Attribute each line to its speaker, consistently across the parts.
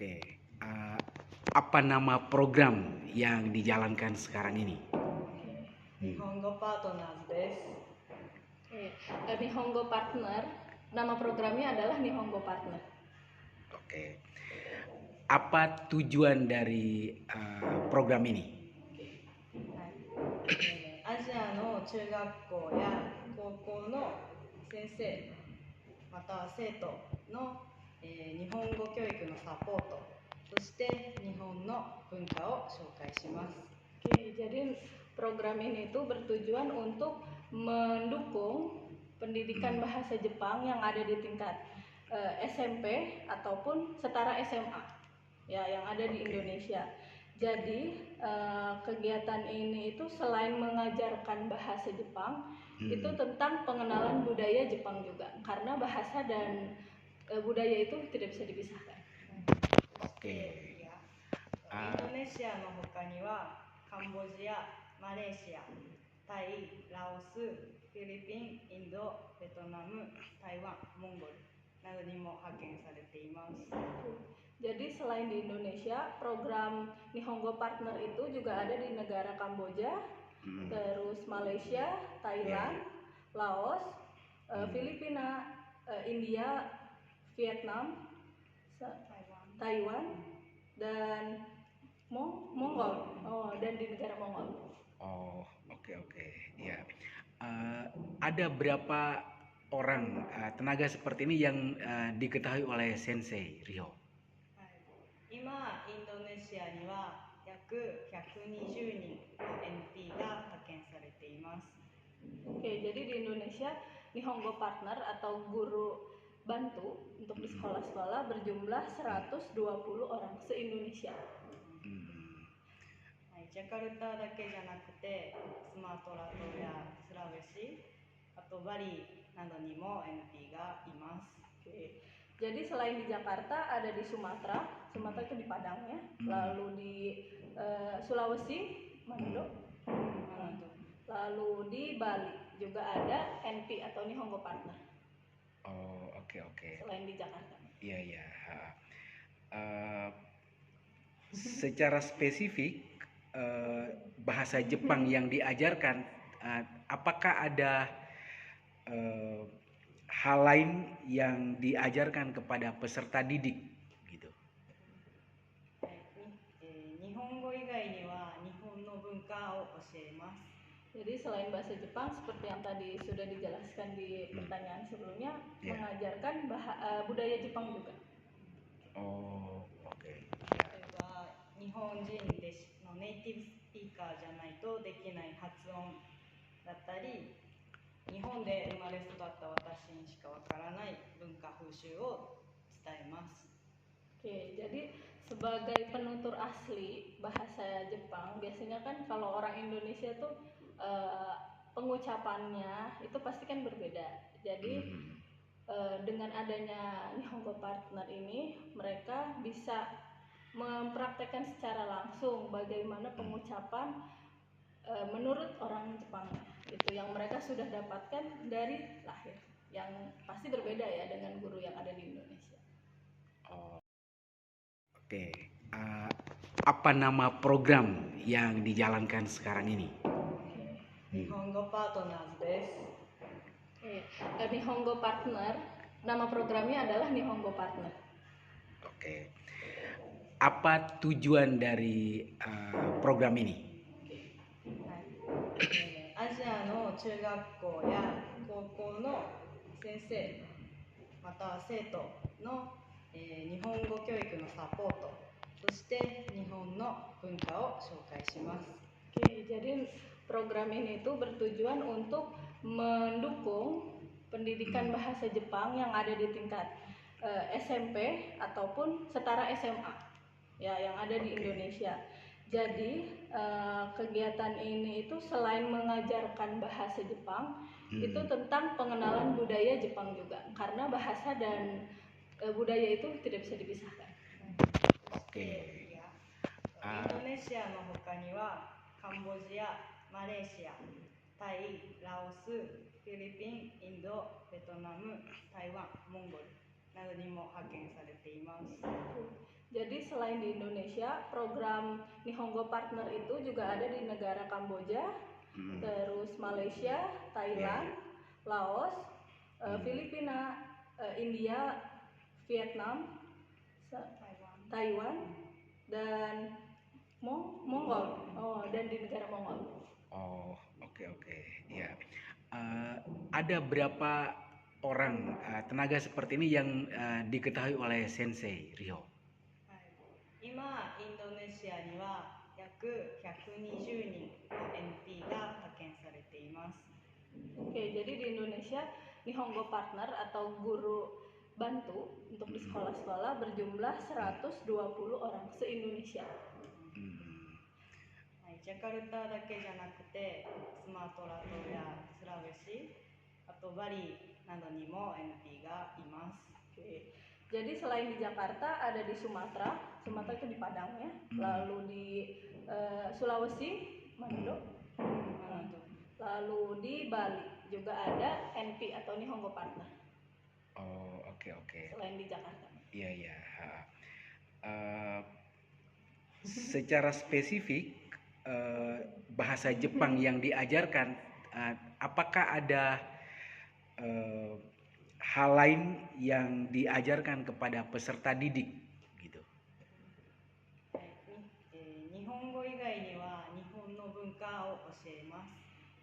Speaker 1: Oke, apa nama program yang dijalankan sekarang ini?
Speaker 2: 日本語パートナーズです。
Speaker 3: Nihongo Partner, nama programnya adalah Nihongo Partner.
Speaker 1: Oke, apa tujuan dari program ini?
Speaker 2: アジアの中学校や高校の先生または生徒の、日本語教育のサポート、そして日本の文化を紹介します。
Speaker 3: Oke, jadi program ini itu bertujuan untuk mendukung pendidikan bahasa Jepang yang ada di tingkat SMP ataupun setara SMA ya yang ada di Indonesia. Jadi kegiatan ini itu selain mengajarkan bahasa Jepang, itu tentang pengenalan budaya Jepang juga, karena bahasa dan budaya itu tidak bisa dipisahkan.
Speaker 1: Oke.
Speaker 2: インドネシアの他にはカンボジア、マレーシア、タイ、ラオス、フィリピン、インド、ベトナム、台湾、モンゴルなどにも派遣されています。
Speaker 3: Jadi selain di Indonesia, program Nihongo Partner itu juga ada di negara Kamboja, terus Malaysia, Thailand, Laos, Filipina, India, Vietnam, Taiwan, dan Mongol. Dan di negara Mongol.
Speaker 1: Oh, oke. Ya. Ada berapa orang tenaga seperti ini yang diketahui oleh Sensei Ryo?
Speaker 2: 今インドネシアには約120人の NP が派遣されています。
Speaker 3: Oke, jadi di Indonesia Nihongo Partner atau guru bantu untuk di sekolah-sekolah berjumlah 120 orang se-Indonesia.
Speaker 2: ジャカルタだけじゃなくてスマトラ島やスラウェシ、あとバリなどにも NP がいます。
Speaker 3: Oke. Jadi selain di Jakarta ada di Sumatera itu di Padang ya, lalu di Sulawesi, Manado, lalu di Bali juga ada NP atau Nihongo Partner.
Speaker 1: Oh, oke.
Speaker 3: Selain di Jakarta.
Speaker 1: Iya. Secara spesifik bahasa Jepang yang diajarkan, apakah ada hal lain yang diajarkan kepada peserta didik gitu?
Speaker 2: 日本語以外には日本の文化を教えます。
Speaker 3: Jadi selain bahasa Jepang seperti yang tadi sudah dijelaskan di pertanyaan sebelumnya, mengajarkan budaya Jepang juga.
Speaker 1: Oh, oke.
Speaker 2: 例えば日本人のネイティブスピーカーじゃないとできない発音だったり、日本で生まれ育った私にしかわからない文化風習を伝えます。
Speaker 3: Oke, jadi sebagai penutur asli bahasa Jepang, biasanya kan kalau orang Indonesia tuh pengucapannya itu pasti kan berbeda. Jadi dengan adanya Nihongo Partner ini, mereka bisa mempraktekkan secara langsung bagaimana pengucapan menurut orang Jepang itu yang mereka sudah dapatkan dari lahir, yang pasti berbeda ya dengan guru yang ada di Indonesia.
Speaker 1: Oke. Apa nama program yang dijalankan sekarang ini?
Speaker 2: 日本語パートナーズです。
Speaker 3: Nihongo Partner, nama programnya adalah Nihongo Partner.
Speaker 1: Oke. Apa tujuan dari program ini?
Speaker 2: アジアの中学校や高校の先生または生徒の、日本語教育のサポート、そして日本の文化を紹介します。
Speaker 3: Oke, jadi program ini itu bertujuan untuk mendukung pendidikan bahasa Jepang yang ada di tingkat SMP ataupun setara SMA ya yang ada di Indonesia. Jadi kegiatan ini itu selain mengajarkan bahasa Jepang, itu tentang pengenalan budaya Jepang juga, karena bahasa dan budaya itu tidak bisa dipisahkan.
Speaker 1: Oke.
Speaker 2: インドネシアの他にはカンボジア、マレーシア、タイ、ラオス、フィリピン、インド、ベトナム、台湾、モンゴルなどにも派遣されています。
Speaker 3: Jadi selain di Indonesia, program Nihongo Partner itu juga ada di negara Kamboja, terus Malaysia, Thailand, Laos, Filipina, India, Vietnam, Taiwan, dan Mongol. Oh, dan di negara Mongol.
Speaker 1: Oh, oke. Ya. Ada berapa orang tenaga seperti ini yang diketahui oleh Sensei Rio?
Speaker 2: 今インドネシアには約120人の NP が派遣されています。
Speaker 3: Oke, jadi di Indonesia Nihongo Partner atau guru bantu untuk di sekolah-sekolah berjumlah 120 orang se-Indonesia.
Speaker 2: はい、ジャカルタだけじゃなくてスマトラ島やスラウェシ、あとバリなどにも NP がいます。
Speaker 3: Oke. Jadi selain di Jakarta ada di Sumatera itu di Padang ya, lalu di Sulawesi, Manado, lalu di Bali juga ada NP atau Nihongo Partner.
Speaker 1: Oh, oke.
Speaker 3: Selain di Jakarta.
Speaker 1: Iya. Secara spesifik bahasa Jepang yang diajarkan, apakah ada hal lain yang diajarkan kepada peserta didik gitu?
Speaker 2: 日本語以外には日本の文化を教えます。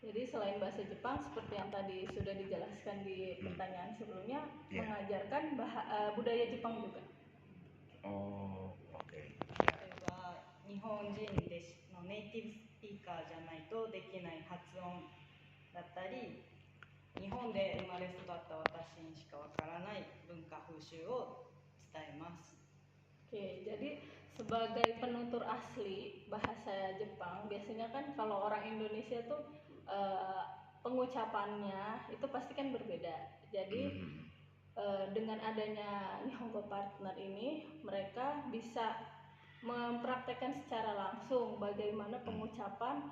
Speaker 3: Jadi selain bahasa Jepang seperti yang tadi sudah dijelaskan di pertanyaan sebelumnya, mengajarkan budaya Jepang juga.
Speaker 1: Oh, oke.
Speaker 2: 例えば日本人のネイティブスピーカーじゃないとできない発音だったり、日本で生まれ育った私にしかわからない文化風習を伝えます。
Speaker 3: Oke, jadi sebagai penutur asli bahasa Jepang, biasanya kan kalau orang Indonesia tuh pengucapannya itu pasti kan berbeda. Jadi dengan adanya Nihongo Partner ini, mereka bisa mempraktekkan secara langsung bagaimana pengucapan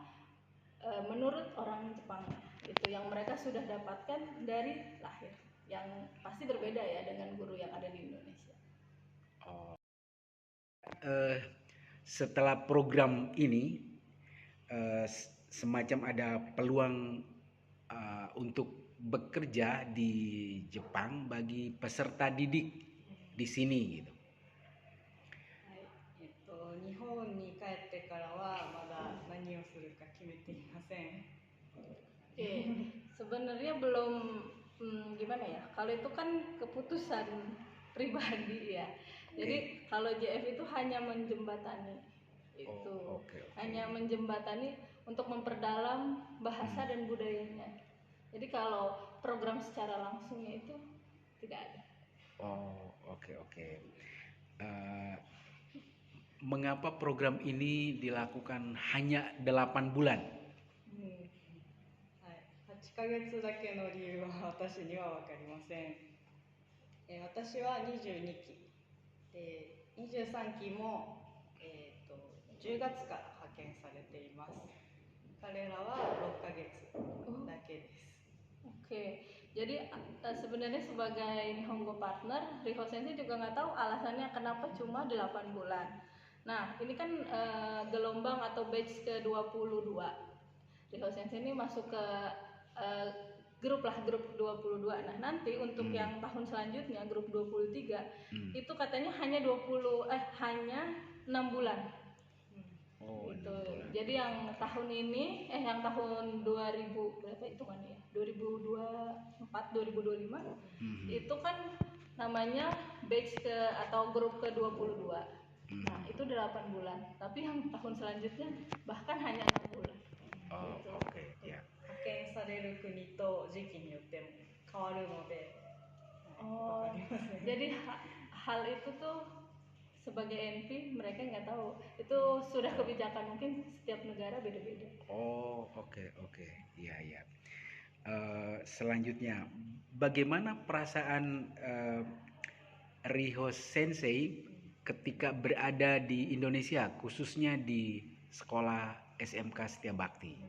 Speaker 3: menurut orang Jepang itu yang mereka sudah dapatkan dari lahir, yang pasti berbeda ya dengan guru yang ada di Indonesia.
Speaker 1: Setelah program ini semacam ada peluang untuk bekerja di Jepang bagi peserta didik di sini gitu.
Speaker 2: 日本に帰ってからはまだ何をするか決めていません。
Speaker 3: Sebenarnya belum gimana ya, kalau itu kan keputusan pribadi ya. Jadi kalau JF itu hanya menjembatani itu, hanya menjembatani untuk memperdalam bahasa dan budayanya. Jadi kalau program secara langsungnya itu tidak ada.
Speaker 1: Oh, oke. Mengapa program ini dilakukan hanya 8 bulan?
Speaker 2: 8ヶ月だけの理由は私には分かりません。私は22期で23期も、10月から派遣されています。彼らは6ヶ月だけです。
Speaker 3: Oke, jadi sebenarnya sebagai Nihongo Partner, Riho Sensei juga nggak tahu alasannya kenapa cuma 8 bulan. Nah, ini kan gelombang atau batch ke-22. Riho Sensei ini masuk ke grup 22. Nah, nanti untuk yang tahun selanjutnya grup 23 itu katanya hanya 6 bulan.
Speaker 1: Oh,
Speaker 3: Gitu. Jadi yang tahun ini yang tahun 2000 berapa hitungannya ya? 2024 2025 itu kan namanya batch atau grup ke-22. Nah, itu 8 bulan. Tapi yang tahun selanjutnya bahkan hanya 6 bulan.
Speaker 1: Oh, oke. Ya.
Speaker 2: 派遣される国と時期によっても変わるので、わかりません。
Speaker 3: Jadi hal itu tuh sebagai NP mereka nggak tahu, itu sudah kebijakan, mungkin setiap negara beda-beda.
Speaker 1: Oh, oke. Iya. Selanjutnya, bagaimana perasaan Riho Sensei ketika berada di Indonesia, khususnya di sekolah SMK Setia Bhakti?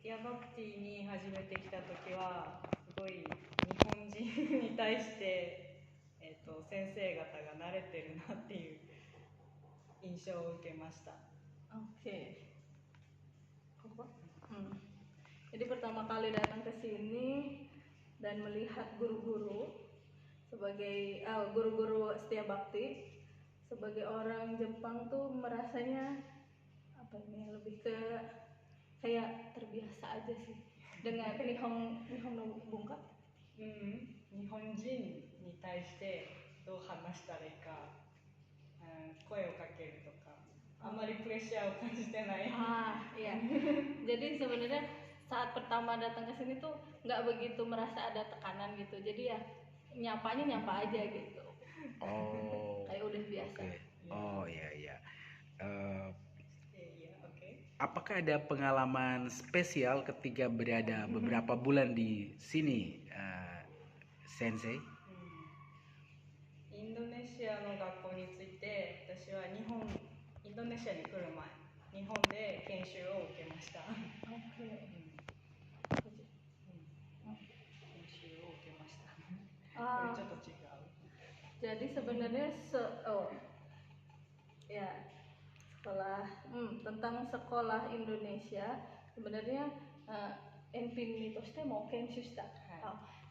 Speaker 2: セティアバクティに初めて来た時はすごい日本人に対して先生方が慣れてるなっていう印象を受けました。
Speaker 3: Oke. Hmm. Jadi pertama kali datang ke sini dan melihat guru-guru sebagai guru-guru setia bakti, sebagai orang Jepang tuh merasanya apa ini, lebih ke kayak terbiasa aja sih dengan Nihon no bunka.
Speaker 2: 日本人に対してどう話したらいいか、声をかけるとか、あんまりプレッシャーを感じてない。
Speaker 3: Iya. Jadi sebenarnya saat pertama datang ke sini tuh nggak begitu merasa ada tekanan gitu. Jadi ya nyapanya nyapa aja gitu.
Speaker 1: Oh.
Speaker 3: Kayak udah biasa.
Speaker 1: Oke. Oh iya iya.
Speaker 2: Iya, oke.
Speaker 1: Apakah ada pengalaman spesial ketika berada beberapa bulan di sini, Sensei?
Speaker 2: インドネシアの学校について、私はインドネシアに来る前、日本で研修を受けました。
Speaker 3: Oke.
Speaker 2: 研修を受けました。こ
Speaker 3: Ah,
Speaker 2: れちょっと違う。
Speaker 3: jadi sebenarnya ya sekolah tentang sekolah Indonesia sebenarnya Enpin to shite mo kenshu shita.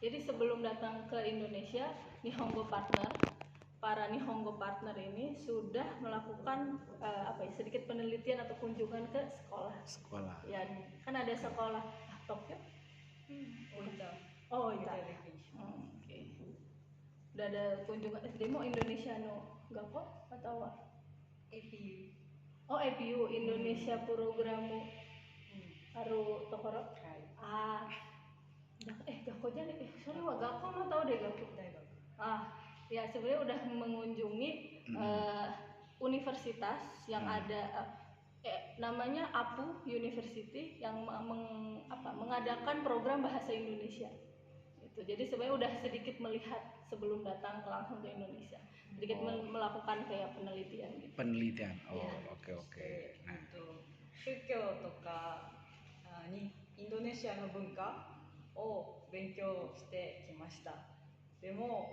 Speaker 3: Jadi sebelum datang ke Indonesia, Nihongo partner, para Nihongo partner ini sudah melakukan sedikit penelitian atau kunjungan ke sekolah.
Speaker 1: Sekolah.
Speaker 3: Ya, kan ada sekolah Tokyo.
Speaker 2: Oita.
Speaker 3: Oh, Oita. Oke. Udah ada kunjungan demo Indonesia no Gakko atau apa?
Speaker 2: APU.
Speaker 3: Oh, APU Indonesia Programu Haru Tokoro. Gakko aja nih. Sorry, Gakko nggak tahu deh Gakko. Ya sebenarnya udah mengunjungi universitas yang ada namanya APU University yang mengadakan program bahasa Indonesia. Itu. Jadi sebenarnya udah sedikit melihat sebelum datang langsung ke Indonesia. Sedikit melakukan kayak penelitian gitu.
Speaker 1: Penelitian. Oh,
Speaker 3: Ya.
Speaker 1: oke. Nah,
Speaker 2: 宗教とかにインドネシアの文化を勉強してきました。でも、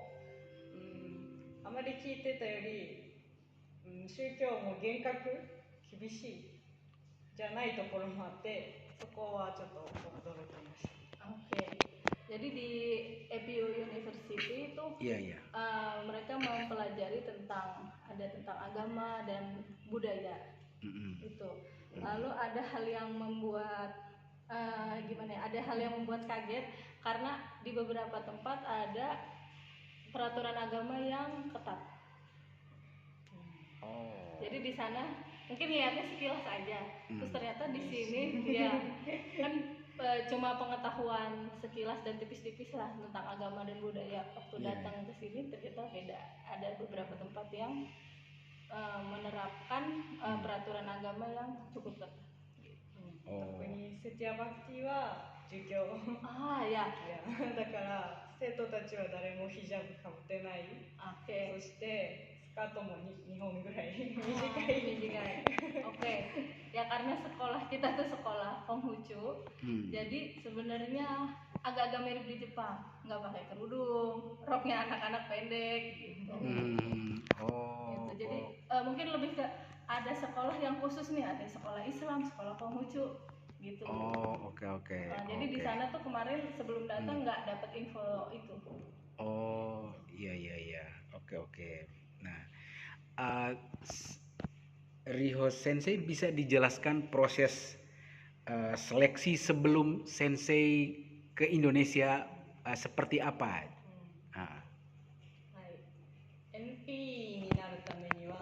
Speaker 2: あまり聞いてたより、宗教も厳格厳しいじゃないところもあって、そこはちょっと驚きました。
Speaker 3: Oke. Jadi di APU University itu mereka mempelajari tentang agama dan budaya. Itu. Lalu ada hal yang membuat ada hal yang membuat kaget karena di beberapa tempat ada peraturan agama yang ketat. Jadi di sana mungkin lihatnya sekilas aja, terus ternyata di sini ya kan cuma pengetahuan sekilas dan tipis-tipis lah tentang agama dan budaya. Waktu datang ke sini ternyata beda. Ada beberapa tempat yang menerapkan peraturan agama yang cukup ketat.
Speaker 2: 特にセティアバクティは儒教。
Speaker 3: や
Speaker 2: だから生徒たちは誰もヒジャブかぶってない。そしてスカートも2本ぐらい短い。
Speaker 3: Oke. Ya karena sekolah kita tuh sekolah Konghucu. Jadi sebenarnya agak-agak mirip di Jepang. Nggak pakai kerudung, roknya anak-anak pendek gitu. Gitu. Jadi mungkin lebih ke ada sekolah yang khusus nih, ada sekolah Islam, sekolah Konghucu gitu.
Speaker 1: Oke.
Speaker 3: Jadi di sana tuh kemarin sebelum datang nggak dapat info itu.
Speaker 1: Iya. Oke. Nah, Riho Sensei bisa dijelaskan proses seleksi sebelum Sensei ke Indonesia seperti apa?
Speaker 2: NP になるためには、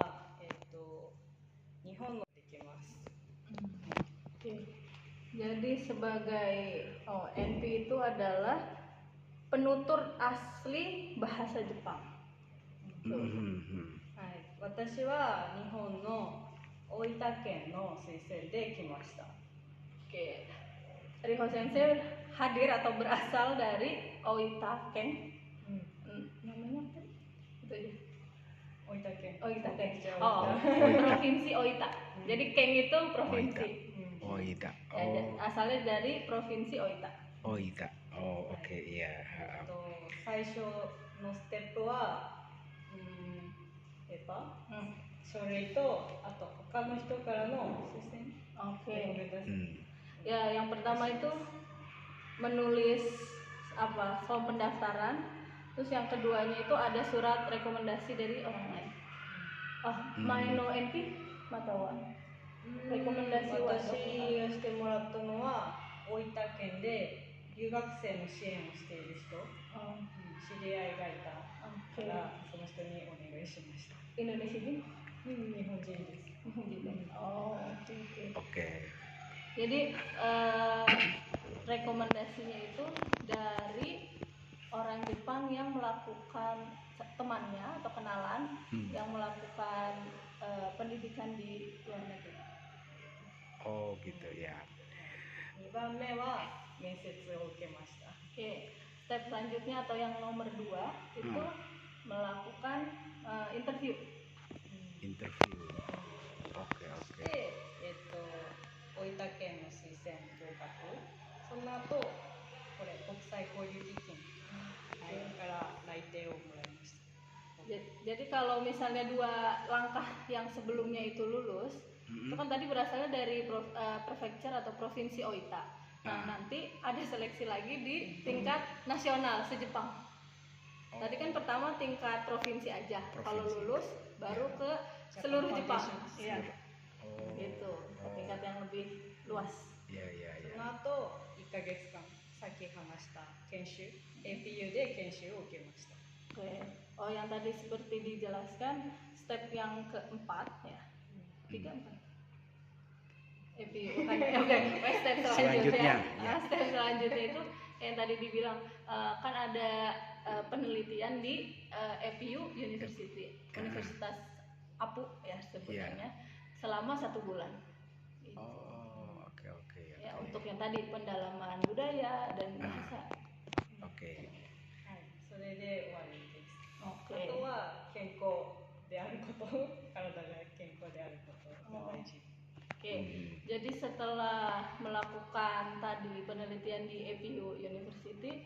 Speaker 2: 日本のできます。
Speaker 3: Jadi sebagai NP itu adalah penutur asli bahasa Jepang.
Speaker 2: 私は日本の大分県の推薦で来ました。
Speaker 3: Oke. Riho Sensei hadir atau berasal dari Oita Ken. Namanya apa? Itu aja.
Speaker 2: Oita Ken.
Speaker 3: Provinsi Oita. Jadi Ken itu provinsi.
Speaker 1: Oita.
Speaker 3: Asalnya dari provinsi Oita.
Speaker 1: Oita. Oke, iya.
Speaker 2: 最初のステップは書類とあと他の人からの推薦
Speaker 3: Oke.
Speaker 1: Hmm.
Speaker 3: Ya, yang pertama itu menulis form pendaftaran. Terus yang keduanya itu ada surat rekomendasi dari orang lain. Main no NP matawa.
Speaker 2: 私がしてもらったのは大分県で留学生の支援をしている人、知り合いがいたからその人にお願いしました。
Speaker 3: Indonesia ini?
Speaker 2: 日本人です。
Speaker 3: Oh, oke.
Speaker 1: Oke.
Speaker 3: Jadi rekomendasinya itu dari orang Jepang yang melakukan temannya atau kenalan yang melakukan pendidikan di luar negeri.
Speaker 1: Oh gitu ya.
Speaker 2: 2番目は面接を受けました。
Speaker 3: Oke, step selanjutnya atau yang nomor 2 itu melakukan interview.
Speaker 1: Interview. Oke oke.
Speaker 2: で、大分県の推薦合格、その後これ国際交流基金から内定をもらいました。
Speaker 3: Jadi kalau misalnya 2 langkah yang sebelumnya itu lulus, itu kan tadi berasalnya dari prefecture atau provinsi Oita. Nah, nanti ada seleksi lagi di tingkat nasional se-Jepang. Tadi kan pertama tingkat provinsi aja. Kalau lulus baru ke seluruh Jepang. Iya. Gitu. Tingkat yang lebih luas.
Speaker 1: Iya iya iya.
Speaker 2: その後1ヶ月間さっき話した研修 APU で研修を受けました。
Speaker 3: Oke. Oh, yang tadi seperti dijelaskan step yang keempat ya. 3, 4. APU kan. Oke, step selanjutnya. Step selanjutnya itu yang tadi dibilang kan ada penelitian di APU University, Universitas Apu ya sebutannya, selama 1 bulan.
Speaker 1: Oh oke oke.
Speaker 3: Ya, untuk yang tadi pendalaman budaya dan bahasa.
Speaker 1: Oke.
Speaker 2: はい、それで終わりです。
Speaker 3: Oke.
Speaker 2: あとは健康であること、体が健康であることが大事。
Speaker 3: Oke, jadi setelah melakukan tadi penelitian di APU University,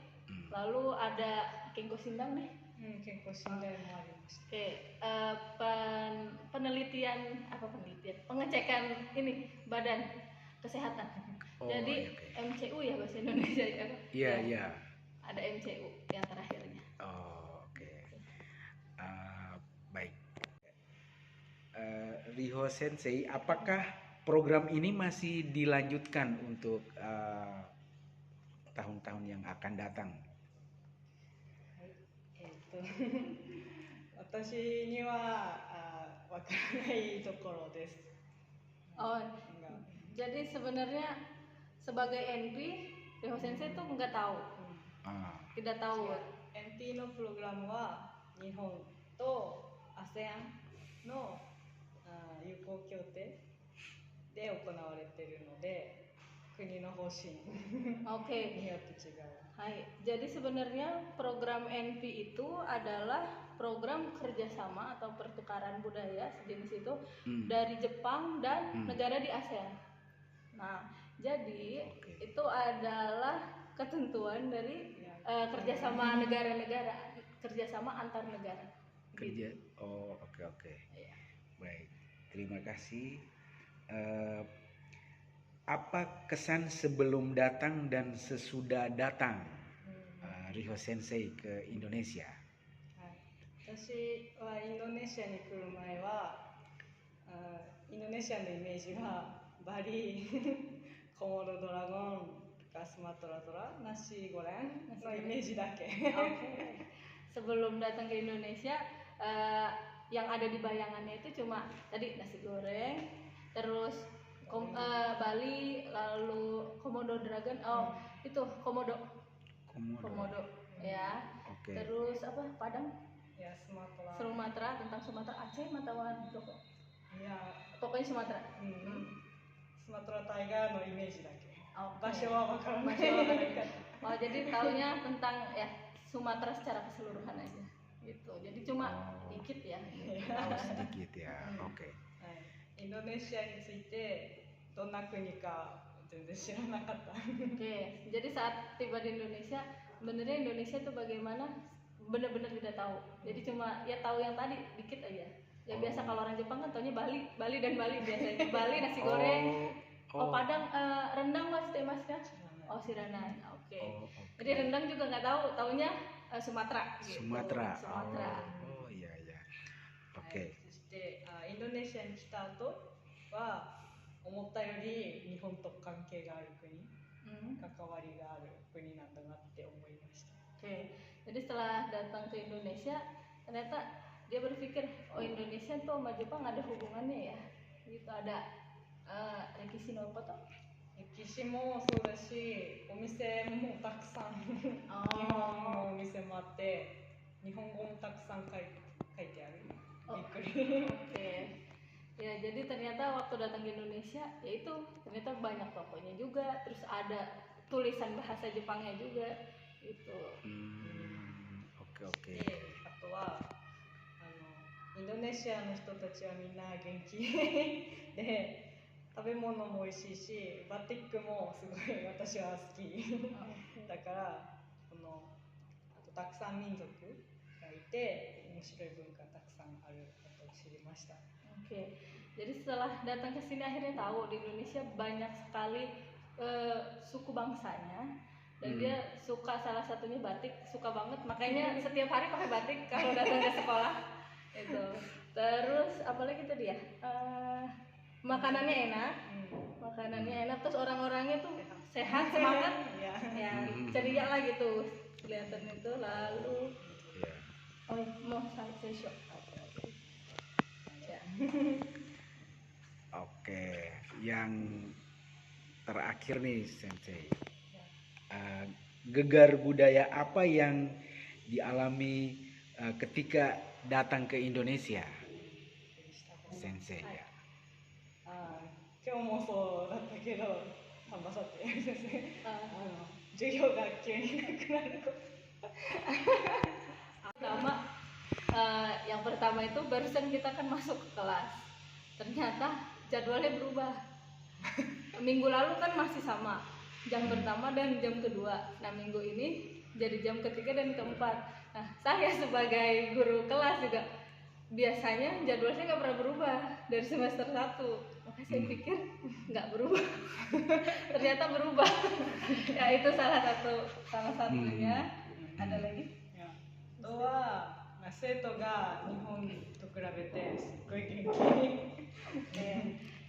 Speaker 3: lalu ada Kenko Sindang nih.
Speaker 2: 健康診断もありました。
Speaker 3: Oke, penelitian pengecekan ini badan kesehatan. Jadi MCU ya bahasa Indonesia ya.
Speaker 1: Iya iya.
Speaker 3: Ada MCU yang terakhirnya.
Speaker 1: Oh oke. Baik. Riho Sensei, apakah program ini masih dilanjutkan untuk tahun-tahun yang akan datang?
Speaker 2: 私にはわからないところです。
Speaker 3: Oh, jadi sebenarnya sebagai NP, Riho Sensei tuh nggak tahu, tidak tahu.
Speaker 2: NP のプログラムは日本と ASEAN の友好協定で行われているので、国の方針
Speaker 3: Oke.
Speaker 2: によって違う。
Speaker 3: Hai, jadi sebenarnya program NP itu adalah program kerjasama atau pertukaran budaya sejenis itu dari Jepang dan negara di ASEAN. Nah, jadi itu adalah ketentuan dari kerjasama negara-negara, kerjasama antar negara.
Speaker 1: Oh oke oke. Baik, terima kasih. Apa kesan sebelum datang dan sesudah datang Riho Sensei ke Indonesia?
Speaker 2: 私はインドネシアに来る前はインドネシアのイメージはバリコモドドラゴンとかスマトラトラナシゴレンのイメージだけ。
Speaker 3: Sebelum datang ke Indonesia, yang ada di bayangannya itu cuma tadi nasi goreng, terus Bali, lalu Komodo Dragon, itu Komodo ya. Terus apa Padang?
Speaker 2: Ya Sumatera.
Speaker 3: Sumatera, tentang Sumatera, Aceh, Matawar, Joko.
Speaker 2: Ya.
Speaker 3: Pokoknya Sumatera.
Speaker 2: Sumatera Taiga no imageだけ. Basho wa wakaranai.
Speaker 3: Oh, jadi taunya tentang ya Sumatera secara keseluruhan aja. Gitu. Jadi cuma dikit ya.
Speaker 1: Tahu sedikit ya. Oke.
Speaker 2: インドネシアについてどんな国か全然知らなかった。
Speaker 3: Oke, jadi saat tiba di Indonesia, sebenarnya Indonesia itu bagaimana benar-benar tidak tahu. Jadi cuma ya tahu yang tadi dikit aja. Ya biasa kalau orang Jepang kan taunya Bali, Bali dan Bali biasanya. Bali nasi goreng. Oh, Padang rendang mas teh mas kan? Oh Siranan, oke. Jadi rendang juga nggak tahu, taunya Sumatera. Gitu.
Speaker 1: Sumatera.
Speaker 3: Sumatera.
Speaker 1: Oh iya iya.
Speaker 2: は
Speaker 1: Oke.
Speaker 2: い、そしてインドネシアに来た後は思ったより日本と関係がある国、 関わりがある国なんだなって思いました。
Speaker 3: Oke, jadi setelah datang ke Indonesia, ternyata dia berpikir, oh Indonesia tuh sama Jepang ada hubungannya ya, gitu ada Rekishi no Koto.
Speaker 2: 歴史もそうだし、お店もたくさん日本のお店もあって、日本語もたくさん書いてある。びっくり。
Speaker 3: Oke, ya jadi ternyata waktu datang ke Indonesia, ya itu ternyata banyak tokonya juga, terus ada tulisan bahasa Jepangnya juga, gitu.
Speaker 1: Oke oke.
Speaker 2: で、あとはインドネシアの人たちはみんな元気で。食べ物も美味しいし、バティックもすごい私は好きだからあとたくさん民族がいて面白い文化がたくさんあることを知りました。
Speaker 3: Oke, jadi setelah datang ke sini akhirnya tahu di Indonesia banyak sekali suku bangsanya dan dia suka salah satunya batik, suka banget makanya setiap hari pakai batik kalau datang ke sekolah itu. Terus apalagi tadi ya, makanannya enak, terus orang-orangnya tuh sehat, semangat, ya ceria lah gitu kelihatan itu. Lalu oh mau saya shock. Ya.
Speaker 1: Oke, yang terakhir nih Sensei, gegar budaya apa yang dialami ketika datang ke Indonesia, Sensei ya?
Speaker 2: 今日もそうだったけど、頑張ってですね。授業が急になくなること。
Speaker 3: Yang pertama itu barusan kita kan masuk ke kelas, ternyata jadwalnya berubah. Minggu lalu kan masih sama jam pertama dan jam kedua, nah minggu ini jadi jam ketiga dan keempat. Nah saya sebagai guru kelas juga biasanya jadwal saya nggak pernah berubah dari semester 1, maka saya pikir nggak berubah. Ternyata berubah. Ya itu salah satunya. Ada lagi?
Speaker 2: あとは生徒が日本と比べてすっごい元気。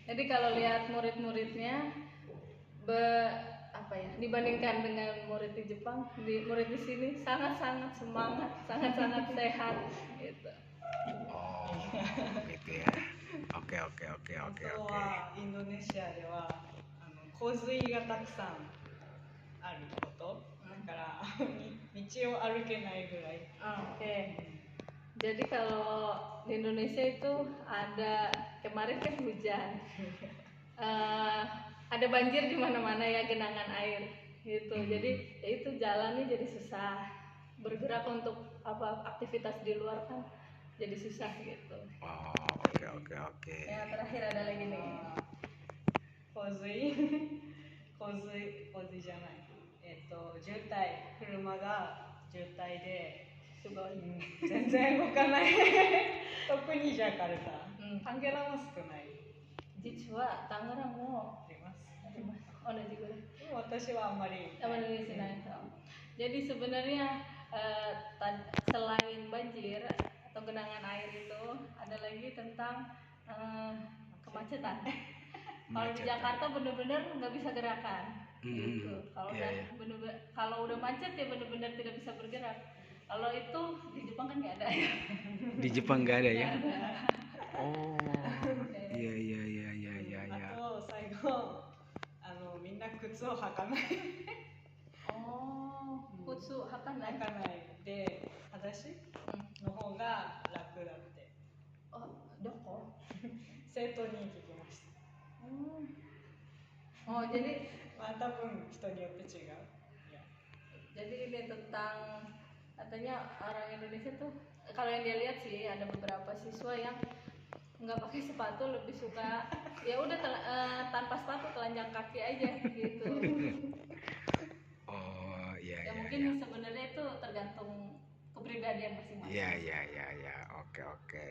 Speaker 3: Jadi kalau lihat murid-muridnya dibandingkan dengan murid di Jepang, murid di sini sangat-sangat semangat, sangat-sangat sehat gitu.
Speaker 1: Oh, gitu ya. Oke.
Speaker 2: あとはインドネシアでは洪水がたくさんあること、だから道を歩けないぐらい。
Speaker 3: Oke. Jadi kalau di Indonesia itu ada kemarin kan hujan, ada banjir di mana-mana ya, genangan air gitu. Jadi ya itu jalannya jadi susah, bergerak untuk aktivitas di luar kan jadi susah gitu.
Speaker 1: Oh, oke.
Speaker 3: Yang terakhir ada lagi nih.
Speaker 2: 洪水じゃない。渋滞、車が渋滞で。 全然動かない。特にジャカルタ。タンゲラも少ない。
Speaker 3: 実はタンゲラも
Speaker 2: あります。
Speaker 3: Oh, ada juga.
Speaker 2: 私はあんまり。
Speaker 3: Jadi sebenarnya selain banjir atau genangan air itu ada lagi tentang kemacetan. Kalau di Jakarta benar-benar nggak bisa gerakan. Gitu. Kalau udah macet ya benar-benar tidak bisa bergerak. Kalau itu di Jepang kan nggak ada ya.
Speaker 1: Di Jepang nggak ada ya? Oh, iya.
Speaker 2: あと最後みんな靴を履かない。
Speaker 3: 靴履かない。
Speaker 2: 履かないで裸足の方が楽だって。
Speaker 3: どこ？
Speaker 2: 生徒に聞きました。
Speaker 3: Oh jadi
Speaker 2: 多分人によって違う。
Speaker 3: Jadi ini tentang katanya orang Indonesia tuh kalau yang dia lihat sih ada beberapa siswa yang nggak pakai sepatu, lebih suka ya udah tanpa sepatu telanjang kaki aja gitu.
Speaker 1: Oh iya.
Speaker 3: Ya mungkin sebenarnya itu tergantung kepribadian masing-masing.
Speaker 1: Iya. Oke.